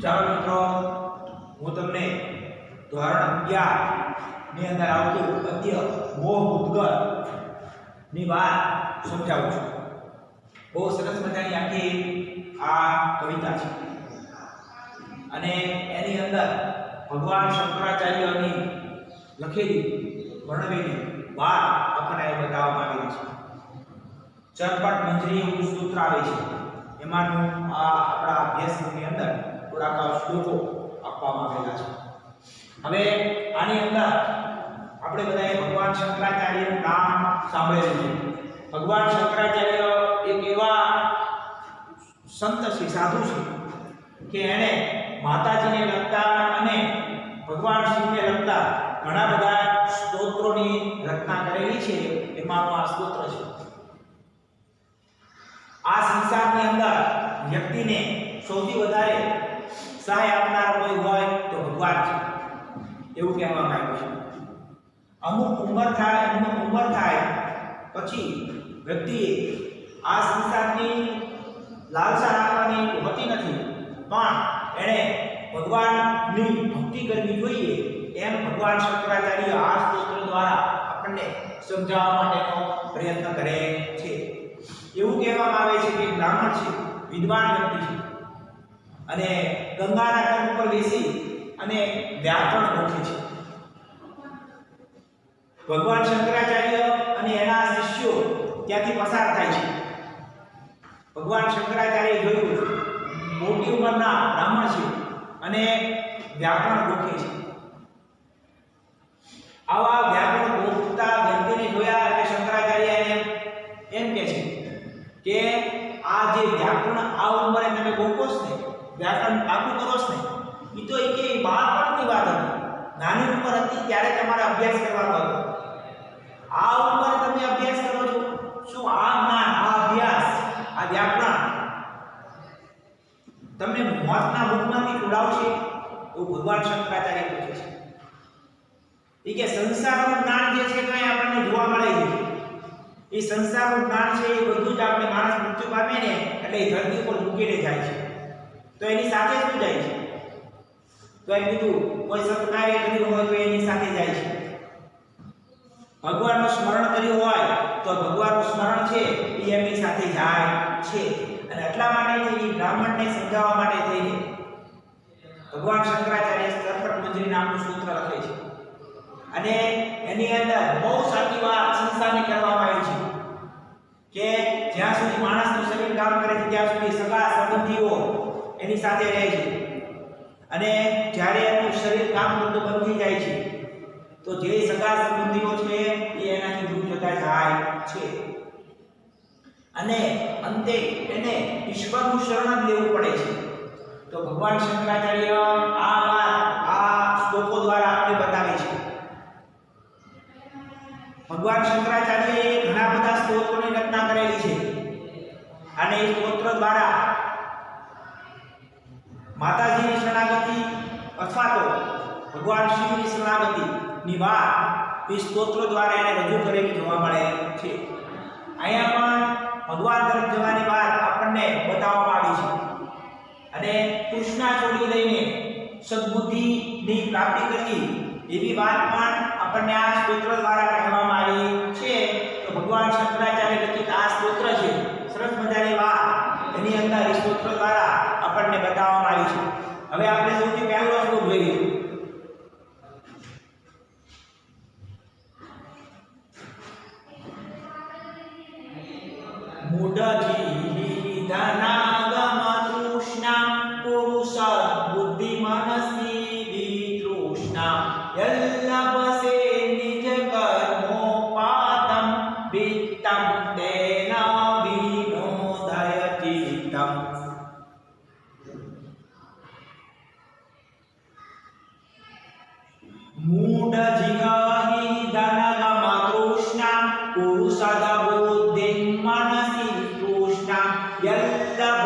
ચાલો મિત્રો, હું તમને ધોરણ 11 ની અંદર આવતું પદ્ય મોહ ઉદ્ગર ની વાત સમજાવું છું. બહુ સરસ મજાની આખી આ કવિતા છે અને એની અંદર ભગવાન શંકરાચાર્યની લખેલી વર્ણવેલી વાત આપણને બતાવવામાં આવેલી છે. ચરપટ મંજરી એવું સૂત્ર આવે છે, એમાંનું આ આપણા અભ્યાસની અંદર થોડાક શ્લોકો આપવામાં આવેલા છે. હવે આની અંદર આપણે બધાએ ભગવાન શંકરાચાર્યનું નામ સાંભળેલું છે. ભગવાન શંકરાચાર્ય એક એવા સંત છે, સાધુ છે કે એણે માતાજીને લગતા અને ભગવાન શિવને લગતા ઘણા બધા સ્તોત્રોની રચના કરેલી છે. એમાંનું આ સ્તોત્ર છે. આ સંસારની અંદર વ્યક્તિને સૌથી વધારે સહાય આપનાર કોઈ હોય તો ભગવાન છે એવું કહેવામાં આવ્યું છે. અમુક ઉંમર થાય પછી વ્યક્તિએ આ સંસારની લાલસા રાખવાની હોતી નથી, પણ એણે ભગવાનની ભક્તિ કરવી જોઈએ એમ ભગવાન શંકરાચાર્ય આ સ્તોત્ર દ્વારા આપણને સમજાવવા માટેનો પ્રયત્ન કરે છે. એવું કહેવામાં આવે છે કે બ્રાહ્મણ છે, વિદ્વાન વ્યક્તિ છે અને ગંગાના તટ ઉપર બેસી અને વ્યાકરણ ગોખે છે. ભગવાન શંકરાચાર્ય અને એના શિષ્યો ત્યાંથી પસાર થાય છે. ભગવાન શંકરાચાર્ય જોયું મોટી ઉંમરના બ્રાહ્મણ છે અને વ્યાકરણ ગોખે છે. આવા વ્યાકરણ ગોખતા વ્યક્તિને જોયા એટલે શંકરાચાર્ય એમ કહે છે કે આ જે વ્યાકરણ આ ઉંમરે તમે ગોખો છો ને, વ્યાકરણ પાકું કરો છો ને, એ તો એક બાળપણની વાત હતી. નાની ઉંમર હતી ત્યારે તમારે અભ્યાસ કરવાનો હતો. આ ઉંમરે તમે અભ્યાસ કરો છો, શું આ જ્ઞાન, આ અભ્યાસ, આ વ્યાકરણ તમને મોતના મુખમાંથી છોડાવશે? તો ભગવાન શંકરાચાર્ય પૂછે છે. એ કે સંસારનું જ્ઞાન જે છે કઈ આપણને જોવા મળે છે. એ સંસારનું જ્ઞાન છે એ બધું જ આપણે માણસ મૃત્યુ પામે ને એટલે એ ધરતી ઉપર મૂકીને જાય છે. તો એની સાથે શું જાય છે? તો એમ કીધું કોઈ સત્કાર્ય કર્યું હોય તો એની સાથે જાય છે. ભગવાનનું સ્મરણ કર્યું હોય તો ભગવાનનું સ્મરણ છે એ એમની સાથે જાય છે. અને એટલા માટે એ બ્રાહ્મણને સમજાવવા માટે થઈને ભગવાન શંકરાચાર્ય ચરપટ મંજરી નામનું સૂત્ર લખે છે. અને એની અંદર બહુ સાચી વાત સંસારની કરવામાં આવી છે કે જ્યાં સુધી માણસનું શરીર કામ કરે છે ત્યાં સુધી સગા સંબંધીઓ એની સાથે રહે છે અને જ્યારે એનું શરીર કામ કરતું બંધ થઈ જાય છે તો જે સગા સંબંધીઓ છે એ એનાથી દૂર જતા જાય છે અને અંતે એને ઈશ્વરનું શરણ જ લેવું પડે છે. તો ભગવાન શંકરાચાર્ય આ વાત આ શ્લોકો દ્વારા આપણે બતાવે છે. ભગવાન શંકરાચાર્યએ ઘણા બધા સ્તોત્રોની રચના કરેલી છે અને એ સ્તોત્ર દ્વારા માતાજીની શરણાગતિ અથવા તો ભગવાન શિવની શરણાગતિની વાત એ સ્તોત્રો દ્વારા એને રજૂ કરેલી જોવા મળે છે. અહીંયા પણ ભગવાન તરફ જવાની વાત આપણને બતાવવામાં આવી છે અને કૃષ્ણા છોડી લઈને સદબુદ્ધિની પ્રાપ્તિ કરવી એવી વાત પણ આપણને આ સ્તોત્ર દ્વારા કહેવામાં આવી છે. તો ભગવાન શંકરાચાર્ય રચિત આ સ્તોત્ર છે, સરસ મજાની વાત એની અંદર સ્તોત્ર દ્વારા આપણને બતાવવામાં આવી છે. હવે આપણે સૌથી પહેલો શ્લોક જોઈએ. મૂઢજી ધનાગમ તૃષ્ણા પુરુષ બુદ્ધિ મનસી વિતૃષ્ણા યલ્લભસે નિજ કર્મોપાતમ વિત્તમ તેન વિનોદય ચિત્તમ. મૂઢજીગહિ ધનગમ તૃષ્ણા પુરુષદ બુદ્ધિ મનસી તૃષ્ણા યલ્લભ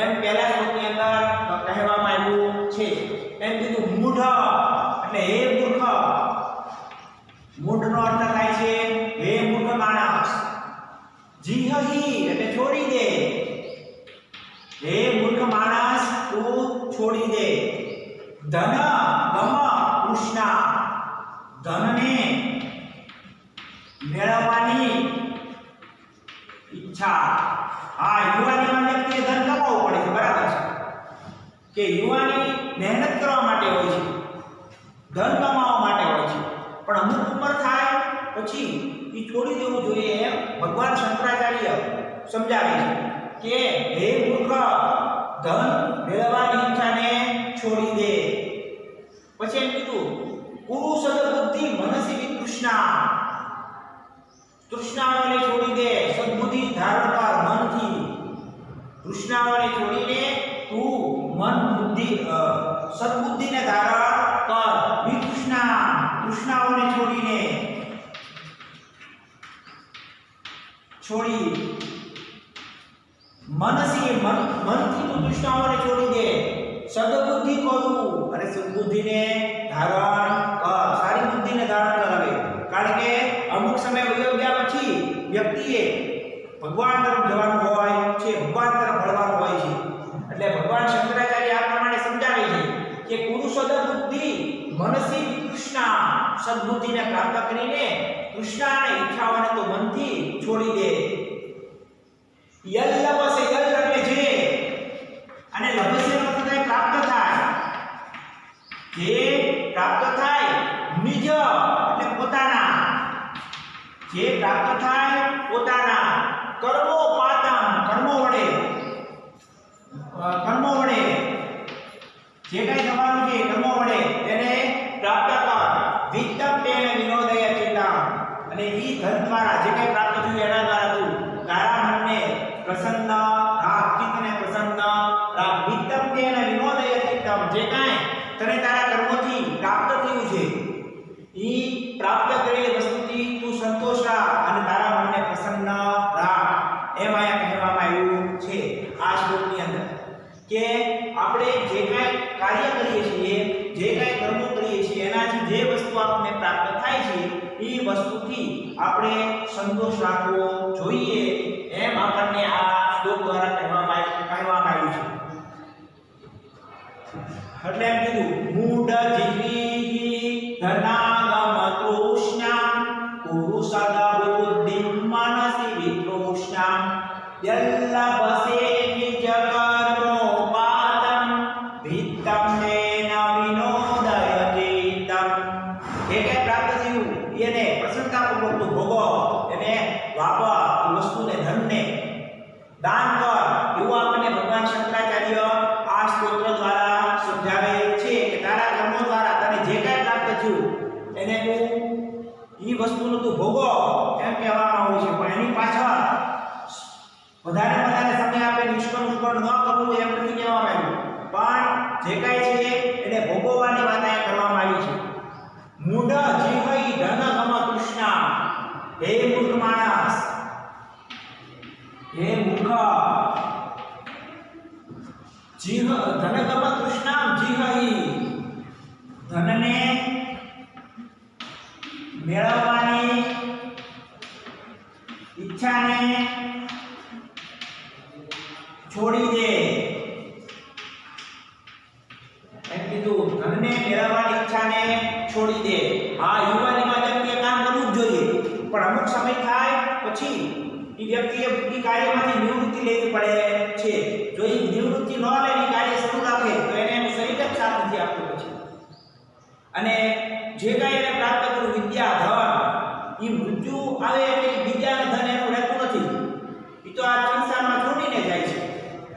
એમ પહેલા શ્લોકની અંદર કહેવામાં આવ્યું છે. એમ કીધું મૂઢ એટલે હે મૂર્ખ. મૂઢનો અર્થ થાય છે હે મૂર્ખ માણસ. જીહહી એટલે છોડી દે. હે મૂર્ખ માણસ તું છોડી દે. ધન ગમ તૃષ્ણા ધનને મેળવવાની ઈચ્છા. આ યુવાનીમાં વ્યક્તિએ ધન કમાવવું પડે છે, બરાબર છે કે યુવાની મહેનત કરવા માટે હોય છે, ધન કમાવવા માટે હોય છે, પણ અમુક ઉંમર થાય પછી એ છોડી દેવું જોઈએ એમ ભગવાન શંકરાચાર્ય સમજાવે છે કે હે મૂર્ખ ધન મેળવવાની ઈચ્છાને છોડી દે. પછી એમ કીધું કુરુ સદબુદ્ધિ મનસી વિતૃષ્ણા. તૃષ્ણાઓને છોડી દે, સદબુદ્ધિ ધારણ કર મનથી. તૃષ્ણાઓને છોડીને તું મન બુદ્ધિ સદબુદ્ધિને ધારણ કર. વિતૃષ્ણા તૃષ્ણાઓને છોડી મનસી મનથી તું તૃષ્ણાઓને છોડી દે. સદબુદ્ધિ કરું અને સદબુદ્ધિને ધારણ કર. સારી બુદ્ધિને ધારણ કરાવે. કારણ કે અમુક સમય વયો ગયા પછી વ્યક્તિએ ભગવાન તરફ જવાનું હોય છે, ભગવાન તરફ વળવાનું હોય છે. એટલે ભગવાન શંકરાચાર્ય આ પ્રમાણે સમજાવે છે કે પુરુષ સદબુદ્ધિ મનસી વિતૃષ્ણા. સદબુદ્ધિને પ્રાપ્ત કરીને તૃષ્ણા અને ઈચ્છાઓને તો મનથી છોડી દે. યલ્લવસે યલ એટલે જે અને લભસે એટલે પ્રાપ્ત થાય. જે પ્રાપ્ત થાય નિજ એટલે પોતાના. જે પ્રાપ્ત થાય પોતાના. કર્મો પાતમ કર્મો વડે જે કઈ થવાનું છે કર્મો વડે તેને પ્રાપ્ત કર. વિત્તમ તેન વિનોદય ચિત્તમ અને ઈ ધન દ્વારા જે કઈ પ્રાપ્ત થયું એના દ્વારા તું તારા મનને પ્રસન્ન રાખ. ચિત્તને પ્રસન્ન રાખ. વિત્તમ તેન વિનોદય ચિત્તમ જે કઈ તને તારા કર્મોથી પ્રાપ્ત થયું છે ઈ પ્રાપ્ત કરેલી વસ્તુથી તું સંતોષ રાખ અને તારા મનને પ્રસન્ન રાખ. એમ આયા કહેવામાં આવ્યું છે આ શ્લોકની અંદર કે આપણે જે કાંઈ કાર્ય કરીએ છીએ, જે કાંઈ કર્મો કરીએ છીએ એનાથી જે વસ્તુ આપણને પ્રાપ્ત થાય છે એ વસ્તુથી આપણે સંતોષ રાખવો જોઈએ. એમ આપણને આ શ્લોક દ્વારા કહેવામાં આવ્યું છે. એટલે એમ કીધું મૂઢ જીવી ધનાગમ તૃષ્ણા કુરુ સદબુદ્ધિ મનસી વિતૃષ્ણા યલ્લભસે નિજ કર્મો પાતમ વિત્તમ તેન વિનોદય ચિત્તમ. જે કઈ પ્રાપ્ત થયું એને પ્રસન્નતાપૂર્વક તું ભોગવ, એને વાપર, એ વસ્તુને ધનને દાન કર. એવું આપણને ભગવાન શંકરાચાર્ય આ સ્તોત્ર દ્વારા સમજાવે છે કે તારા કર્મો દ્વારા તને જે કઈ પ્રાપ્ત થયું એને તું ઈ વસ્તુનું તું ભોગવ એમ કહેવામાં આવ્યું છે. પણ એની પાછળ વધારે સમય આપે નિષ્કર્મ ન કરવું એમ નથી કહેવામાં આવ્યું, પણ જે કાંઈ છે એને ભોગવવાની વાત અહીંયા કરવામાં આવી છે. મૂઢ જીવઈ ધન ગમ તૃષ્ણા. હે મૂર્ખ માણસ, હે મૂર્ખ, જીહ ધન ગમ તૃષ્ણા જીહઈ ધનને મેળવવાની ઈચ્છાને છોડી દે. એમ કીધું ધનને મેળવવાની ઈચ્છાને છોડી દે. હા, યુવાનીમાં વ્યક્તિએ કામ કરવું જ જોઈએ, પણ અમુક સમય થાય પછી એ વ્યક્તિએ એ કાર્યમાંથી નિવૃત્તિ લેવી પડે છે. જો એ નિવૃત્તિ ન લે, એ કાર્ય શરૂ રાખે તો એને એનું શરીર જ સાથ નથી આપતું પછી. અને જે કાંઈ એને પ્રાપ્ત કર્યું વિદ્યા ધન, એ મૃત્યુ આવે એટલે વિદ્યા અને ધન એનું રહેતું નથી, એ તો આ સંસારમાં છોડીને જાય છે.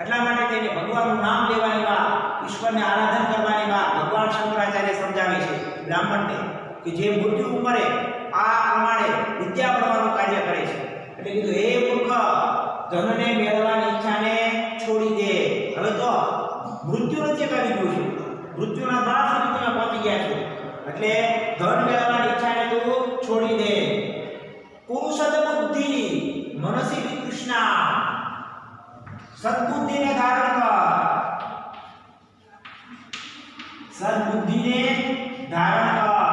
એટલા માટે તેને ભગવાનનું નામ લેવાની વાત, ઈશ્વરને આરાધન કરવાની વાત ભગવાન શંકરાચાર્ય સમજાવે છે બ્રાહ્મણને કે જે મૃત્યુ ઉંમરે આ પ્રમાણે વિદ્યા ભણવાનું કાર્ય કરે છે. એટલે કીધું હે મૂર્ખ, ધનને મેળવવાની ઈચ્છાને છોડી દે. હવે તો મૃત્યુ નથી કરી ગયું છે, મૃત્યુના દ્વાર સુધી તમે પહોંચી ગયા છો, એટલે ધન મેળવવાની ઈચ્છાને તું છોડી દે. પુરુષ સદબુદ્ધિ મનસી વિતૃષ્ણા. સદબુદ્ધિને ધારણ કર, સદબુદ્ધિને ધારણ કર,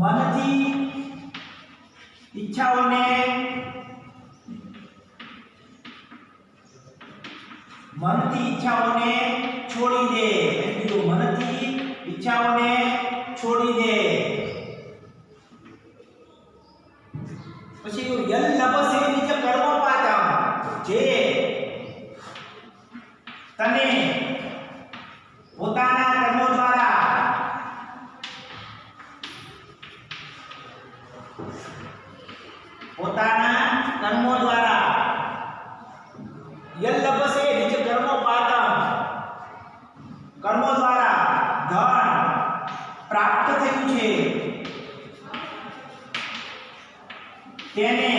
મનથી ઈચ્છાઓને છોડી દે. કીધું મનથી ઈચ્છાઓને છોડી દે. પછી યલ લબસે નીચે કર્મ પાતમ, જે તને પોતાના કર્મો દ્વારા યલ લબસે નીચે કર્મ પાતમ, કર્મો દ્વારા ધન પ્રાપ્ત થયું છે તેને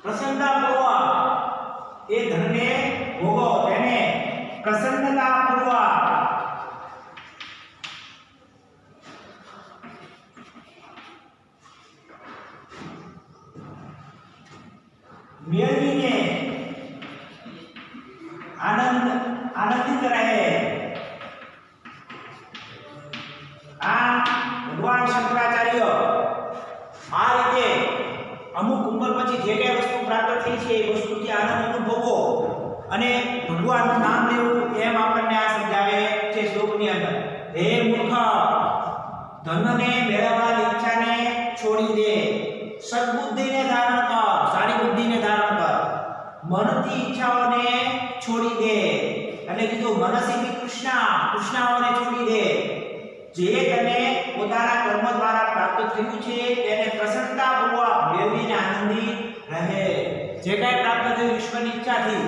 પ્રસન્નતાપૂર્વક એ ધનને ભોગવો, તેને પ્રસન્નતાપૂર્વક મેળવીને આનંદિત રહે. આ ભગવાન શંકરાચાર્ય આ રીતે અમુક ઉંમર પછી જે કઈ વસ્તુ પ્રાપ્ત થઈ છે એ વસ્તુથી આનંદ અનુભવો અને ભગવાનનું નામ લેવું, એમ આપણને આ સમજાવે છે શ્લોકની અંદર. હે મૂર્ખ, ધનને મેળવવાની ઈચ્છાને છોડી દે, સદબુદ્ધિને ધારણ કર, સારી બુદ્ધિને ધારણ કર, મનથી ઈચ્છાઓને છોડી દે. એટલે કીધું મનસી કૃષ્ણાઓને છોડી દે. જે તને પોતાના કર્મ દ્વારા પ્રાપ્ત થયું છે તેને પ્રસન્નતાપૂર્વક મેળવીને આનંદિત રહે. જે કાંઈ પ્રાપ્ત થયું ઈશ્વરની ઈચ્છાથી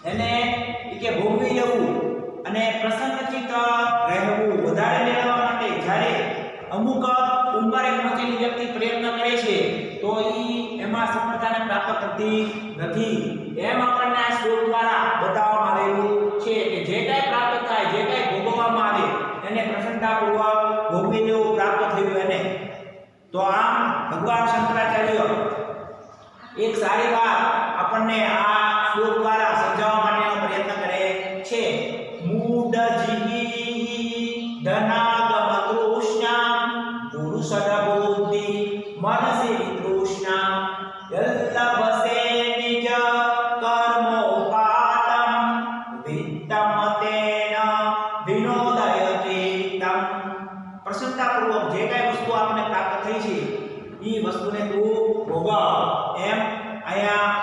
એને કે ભોગવી લેવું અને પ્રસન્નચિત્ત રહેવું. વધારે મેળવવા માટે જ્યારે અમુક ઉંમરે પહોંચેલી વ્યક્તિ પ્રયત્ન કરે છે તો એમાં સફળતાને પ્રાપ્ત કરતી નથી. એમ આપણને આ શ્લોક દ્વારા બતાવવામાં આવેલું છે કે જે કાંઈ પ્રાપ્ત થાય, જે કાંઈ ભોગવવામાં આવે એને પ્રસન્નતાપૂર્વક ભોગવી લેવું, પ્રાપ્ત થયું એને. તો આમ ભગવાન શંકરાચાર્ય એક સારી વાત આપણને આ શ્લોક દ્વારા સમજાવવા માટેનો પ્રયત્ન કરે છે. મૂઢ જીવી ધનાગમ તૃષ્ણા પુરુષદ બુદ્ધિ મનસી તૃષ્ણા યલ્લભસે નિજ કર્મોપાતમ વિત્તમ તેન વિનોદયતે તમ. પ્રસન્નતાપૂર્વક જે કાંઈ વસ્તુ આપણને પ્રાપ્ત થઈ છે એ વસ્તુને તું ભોગવ, એમ અહીંયા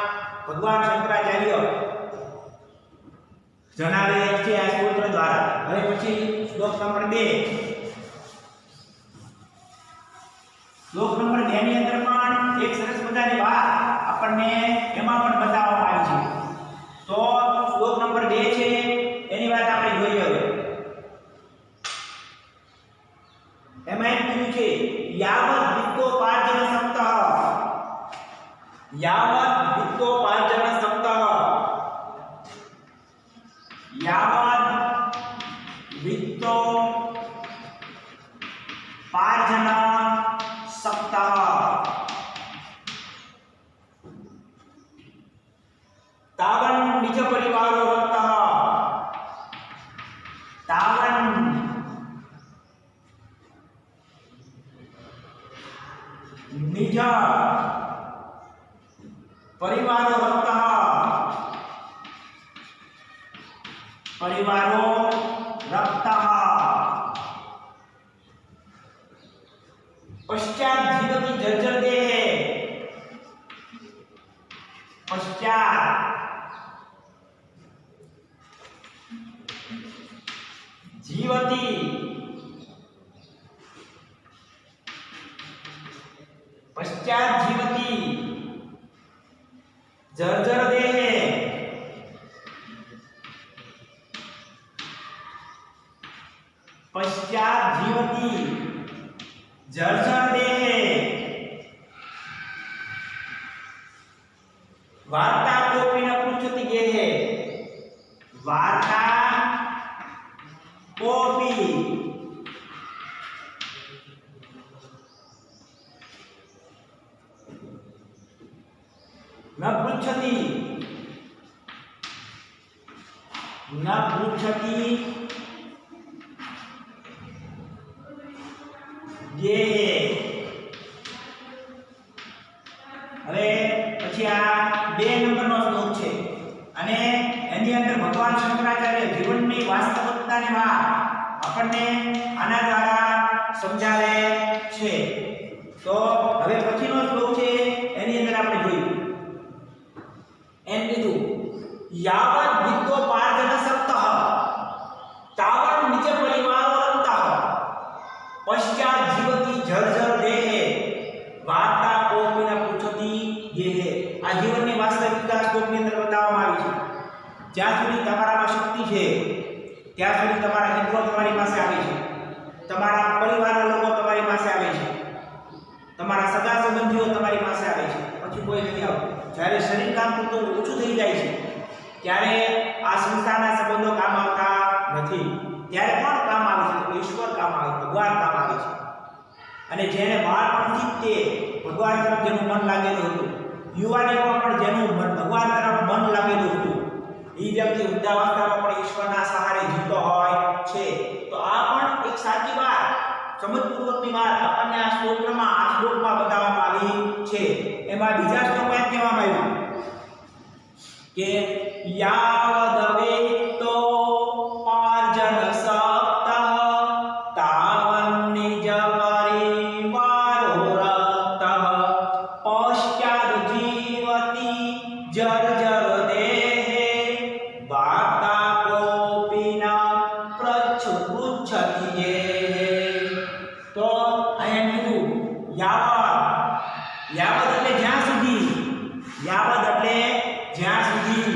ભગવાન શંકરાચાર્ય જણાવે છે આ સ્તોત્ર દ્વારા. હવે પછી શ્લોક નંબર 2. શ્લોક નંબર 2 ની અંદર પણ એક સરસ મજાની વાત આપણને એમાં પણ બતાવવામાં આવી છે. તો શ્લોક નંબર 2 છે એની વાત આપણે જોઈએ. હવે એમાં એમ કીધું છે યાવત વિત્તોપાર્જન સપ્તઃ, યાવત વિત્તોપાર્જન સપ્તઃ, યાવત વિત્તોપાર્જન સપ્તઃ તાવન નિજ પરિવારો રતઃ, તાવન નિજ પરિવારો રતઃ, પરિવારો રક્તઃ પશ્ચાત જીવતી જર્જર દેહ, પશ્ચાત જીવતી પશ્ચાત જીવતી જર્જર દેહ પશ્ચાત જીવતી જર્જર દેહ વાર્તા કોપી ન પૃચ્છતિ ગેહે, વાર્તા કોપી ન પૃચ્છતિ ગેહે. હવે પછી આ 2 નંબરનો શ્લોક છે અને એની અંદર ભગવાન શંકરાચાર્ય જીવનની વાસ્તવિકતાની વાત આપણને આના દ્વારા સમજાવે છે. તો હવે પછીનો શ્લોક છે એની અંદર આપણે જોઈએ એમ કીધું યાવત વિદ્યોપાર્જન સક્તઃ તાવત નિજ પરિવારો રક્તઃ પશ્ચાત જીવતી જર્જર દેહે વાર્તા કોપી ન પૂછતી ગેહે. આ જીવનની વાસ્તવિકતા શ્લોકની અંદર બતાવવામાં આવી છે. જ્યાં સુધી તમારામાં શક્તિ છે ત્યાં સુધી તમારા મિત્રો તમારી પાસે આવે છે, તમારા પરિવારના લોકો તમારી પાસે આવે છે, તમારા સગા સંબંધીઓ તમારી પાસે આવે છે, પછી કોઈ નથી આવતું. જ્યારે શરીર કામ કરતું ઓછું થઈ જાય છે ત્યારે આ સંસારના સંબંધો કામ આવતા નથી. ત્યારે કોણ કામ આવે છે? ઈશ્વર કામ આવે છે, ભગવાન કામ આવે છે. અને જેને બાળપણથી તે ભગવાન તરફ જેનું મન લાગેલું હતું, યુવાનીમાં પણ જેનું ભગવાન તરફ મન લાગેલું હતું, એ વ્યક્તિ વૃદ્ધાવસ્થામાં પણ ઈશ્વરના સહારે જીવતો હોય છે. તો આ પણ એક સાચી વાત, સમજપૂર્વકની વાત આપણને આ શ્લોકમાં બતાવવામાં આવી છે. એમાં બીજા શ્લોકમાં એમ કહેવામાં આવ્યું કે યાવદ વેતો પાર્જન સક્તઃ તાવન નિજ પરિવારો રક્તઃ પશ્ચાદ જીવતી જર્જર દેહે વાર્તા કોપી ન પૃચ્છતિ ગેહે. તો અહીંયા કીધું યાવદ એટલે જ્યાં સુધી, યાવદ એટલે જ્યાં સુધી,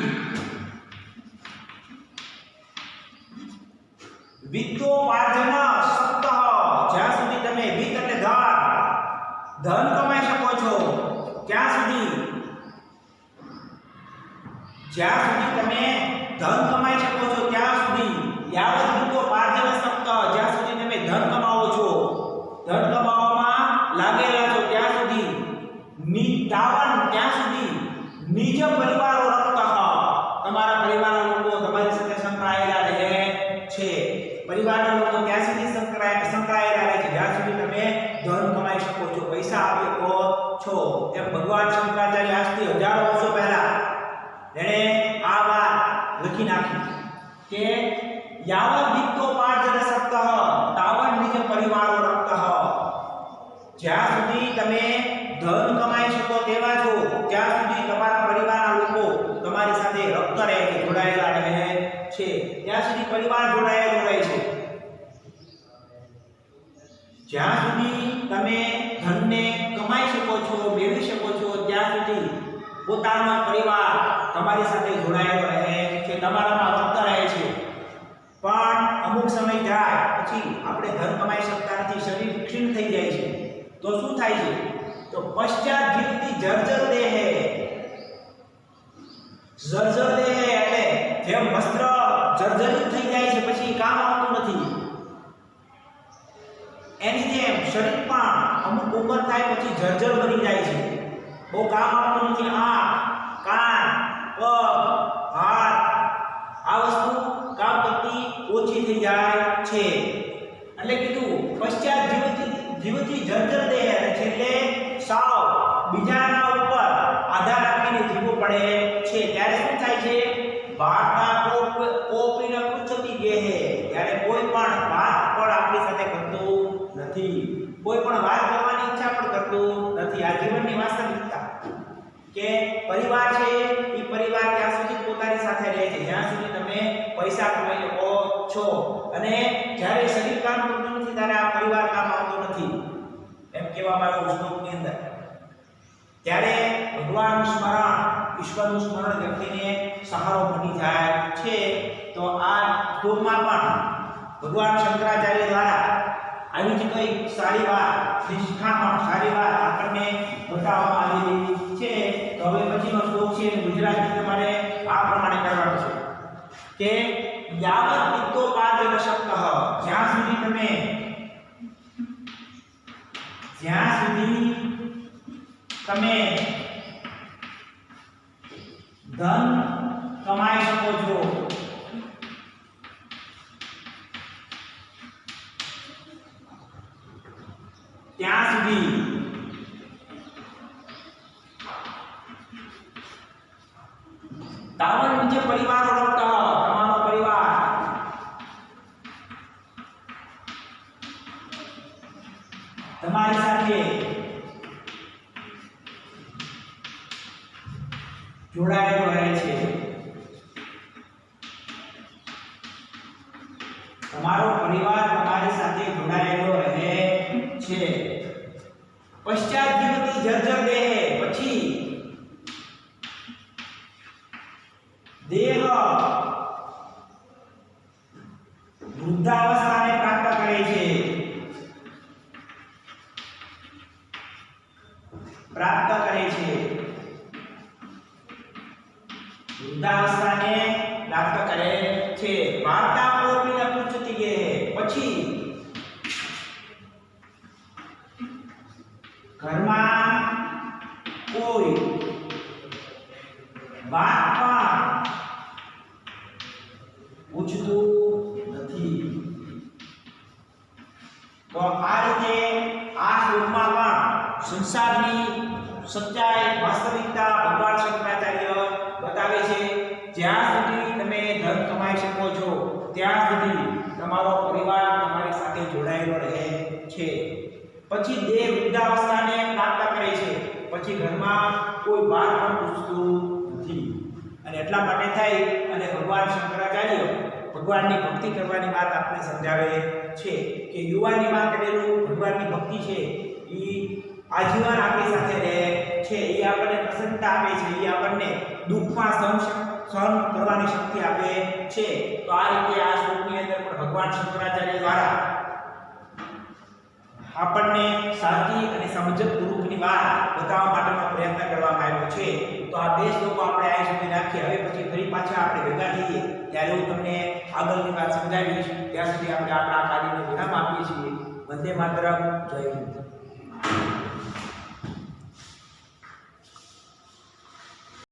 વિદ્યોપાર્જન સક્તઃ જ્યાં સુધી તમે વિત્ત એટલે ધન કમાઈ શકો છો ત્યાં સુધી, જ્યાં સુધી તમે ધન કમાઈ શકો છો ત્યાં સુધી, યાવદ વિદ્યોપાર્જન સક્તઃ જ્યાં સુધી તમે ધન કમાવો છો, ધન કમાવામાં લાગેલા છો ત્યાં સુધી, તાવન ત્યાં સુધી, નિજ પરિવારો રક્તઃ તમારા પરિવારના લોકો તમારી સાથે સંકળાયેલા રહે છે. પરિવારના લોકો ત્યાં સુધી સંકળાયેલા રહે છે જ્યાં સુધી તમે ધન કમાઈ શકો છો, પૈસા આપી શકો છો. એમ ભગવાન શંકરાચાર્ય આજથી હજારો વર્ષો પહેલા એણે આ વાત લખી નાખી કે યાવત વિદ્યોપાર્જન સક્તઃ તાવત નિજ પરિવારો રક્તઃ. જ્યાં સુધી તમે ધન કમાઈ શકો તેવા છો ત્યાં સુધી તમારા પરિવારના લોકો તમારી સાથે રક્ત રહે છે, જોડાયેલા રહે છે, ત્યાં સુધી પરિવાર જોડાયેલો રહે છે. જ્યાં સુધી તમે ધનને કમાઈ શકો છો, મેળવી શકો છો ત્યાં સુધી પોતાનો પરિવાર તમારી સાથે જોડાયેલો રહે છે, તમારામાં રક્ત રહે છે. પણ અમુક સમય જાય પછી આપણે ધન કમાઈ શકતા નથી, શરીર ક્ષીણ થઈ જાય છે, તો શું થાય છે? તો પશ્ચાત જીવતી જર્જર દેહે. જર્જર દેહે એટલે જેમ વસ્ત્ર જર્જરિત થઈ જાય છે પછી કામ આવતું નથી, એની જેમ શરીર પણ અમુક ઉંમર થાય પછી જર્જર બની જાય છે, બહુ કામ આવતું નથી. આંખ, કાન, પગ, હાથ આ વસ્તુ કામ કરતી ઓછી થઈ જાય છે. એટલે કીધું પશ્ચાત જીવતી જર્જર દેહ, અને છેલ્લે સાવ બીજાના ઉપર આધાર રાખીને જીવવું પડે છે. ત્યારે શું થાય છે? વાર્તા કોપી ન પૃચ્છતિ ગેહે. ત્યારે કોઈ પણ વાત પણ આપણી સાથે કરતું નથી, કોઈ પણ વાત કરવાની ઈચ્છા પણ કરતું નથી. આ જીવનની વાસ્તવિકતા કે પરિવાર છે એ પરિવાર ત્યાં સુધી પોતાની સાથે રહે છે જ્યાં સુધી તમે પૈસા કમાઈ શકો છો, અને જ્યારે શરીર કામ કરતું નથી ત્યારે આ પરિવાર કામ આવતો નથી એમ કહેવામાં આવ્યું શ્લોકની અંદર. ત્યારે ભગવાનનું સ્મરણ, ઈશ્વરનું સ્મરણ વ્યક્તિને સહારો બની જાય છે. તો આ શ્લોકમાં પણ ભગવાન શંકરાચાર્ય દ્વારા આવી જ કઈ સારી વાત, શિક્ષામાં સારી વાત આપણને બતાવવામાં આવેલી છે. તો હવે પછીનો શ્લોક છે ગુજરાતી તમારે આ પ્રમાણે કરવાનો છે કે યાવત વિદ્યોપાર્જન સક્તઃ જ્યાં સુધી તમે ધન કમાઈ શકો છો ત્યાં સુધી ટાવર નીચે પરિવારો રમતા તમારો પરિવાર તમારી સાથે જોડાયેલો રહે છે તમારો પરિવાર તમારી સાથે જોડાયેલો રહે છે પશ્ચાત જીવતી જર્જર દેહ પછી દેહ વૃદ્ધાવસ્થાને પ્રાપ્ત કરે છે વૃદ્ધાવસ્થાને પ્રાપ્ત કરે છે વાર્તા પોપીને પૂછતી કે પછી ઘરમાં કોઈ વાત પણ પૂછતું નથી તો આ રીતે આ શ્લોકમાં પણ સંસારની સચ્ચાઈ વાસ્તવિકતા ભગવાન શંકરાચાર્ય બતાવે છે જ્યાં સુધી તમે ધન કમાઈ શકો છો ત્યાં સુધી તમારો પરિવાર તમારી સાથે જોડાયેલો રહે છે પછી દેહ વૃદ્ધાવસ્થાને પ્રાપ્ત કરે છે પછી ઘરમાં કોઈ વાત પણ પૂછતું નથી અને એટલા માટે થઈ અને ભગવાન શંકરાચાર્ય ભગવાનની ભક્તિ કરવાની વાત આપણે સમજાવે છે કે યુવાનીમાં કરેલું ભગવાનની ભક્તિ છે એ આજીવન આપણી સાથે રહે છે એ આપણને પ્રસન્નતા આપે છે એ આપણને દુઃખમાં સહન કરવાની શક્તિ આપે છે તો આ રીતે આ શ્લોકની અંદર પણ ભગવાન શંકરાચાર્ય દ્વારા આપણને સાચી અને સમજણપૂર્વકની વાત બતાવવા માટેનો પ્રયત્ન કરવામાં આવ્યો છે તો આ બે શ્લોકો આપણે અહીં સુધી રાખીએ હવે પછી ફરી પાછા આપણે ભેગા થઈએ ત્યારે હું તમને આગળની વાત સમજાવીશ ત્યાં સુધી આપણે આપણા કાર્યને વિરામ આપીએ છીએ વંદે માતરમ જય હિન્દ